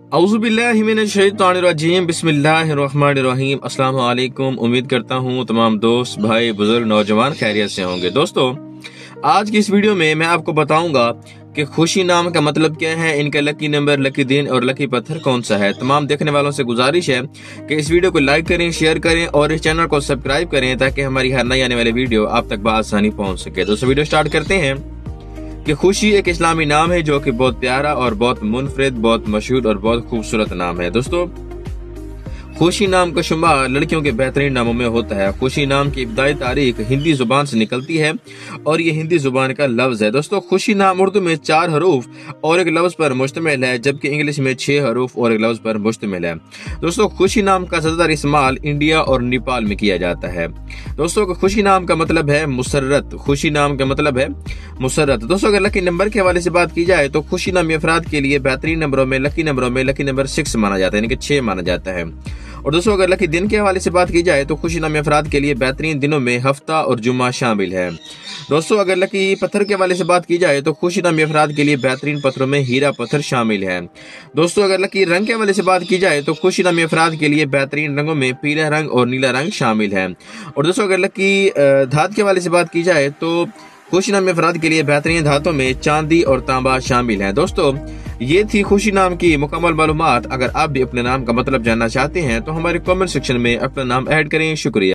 औज़ुबिल्लाहिमिनश्शैतानिर्रजीम बिस्मिल्लाहिर्रहमानिर्रहीम। अस्सलाम वालेकुम। उम्मीद करता हूँ तमाम दोस्त भाई बुजुर्ग नौजवान खैरियत से होंगे। दोस्तों, आज की इस वीडियो में मैं आपको बताऊंगा कि खुशी नाम का मतलब क्या है, इनका लकी नंबर, लकी दिन और लकी पत्थर कौन सा है। तमाम देखने वालों से गुजारिश है कि इस वीडियो को लाइक करें, शेयर करें और इस चैनल को सब्सक्राइब करें ताकि हमारी हर नई आने वाली वीडियो आप तक बआसानी पहुंच सके। दोस्तों, वीडियो स्टार्ट करते हैं कि खुशी एक इस्लामी नाम है जो कि बहुत प्यारा और बहुत मुनफरिद, बहुत मशहूर और बहुत खूबसूरत नाम है। दोस्तों, खुशी नाम का शुमार लड़कियों के बेहतरीन नामों में होता है। खुशी नाम की इब्तदाई तारीख हिंदी जुबान से निकलती है और ये हिंदी जुबान का लफ्ज है। दोस्तों, खुशी नाम उर्दू में 4 हरूफ और एक लफ्ज पर मुश्तमिल है, जबकि इंग्लिश में 6 हरूफ और एक लफ्ज पर मुश्तमिल है। दोस्तों, खुशी नाम का ज्यादातर इस्तेमाल इंडिया और नेपाल में किया जाता है। दोस्तों, खुशी नाम का मतलब है मुसर्रत। खुशी नाम का मतलब है मुसर्रत। दोस्तों, अगर लकी नंबर के हवाले से बात की जाए तो खुशी नामी अफराद के लिए बेहतरीन नंबरों में लकी नंबर 6 माना जाता है, यानी कि 6 माना जाता है। और दोस्तों, अगर लकी दिन के हवाले से बात की जाए तो खुशी नामी अफराद के लिए बेहतरीन दिनों में हफ्ता और जुम्मा शामिल है। दोस्तों, अगर लकी पत्थर के हवाले से बात की जाए तो खुशी नामी अफराद के लिए बेहतरीन पत्थरों में हीरा पत्थर शामिल है। दोस्तों, अगर लकी रंग के हवाले से बात की जाए तो खुशी नामी अफराद के लिए बेहतरीन रंगों में पीला रंग और नीला रंग शामिल है। और दोस्तों, अगर लकी धात के हवाले से बात की जाए तो खुशी नामी अफराद के लिए बेहतरीन धातों में चांदी और तांबा शामिल है। दोस्तों, ये थी खुशी नाम की मुकम्मल मालूमात। अगर आप भी अपने नाम का मतलब जानना चाहते हैं तो हमारे कमेंट सेक्शन में अपना नाम ऐड करें। शुक्रिया।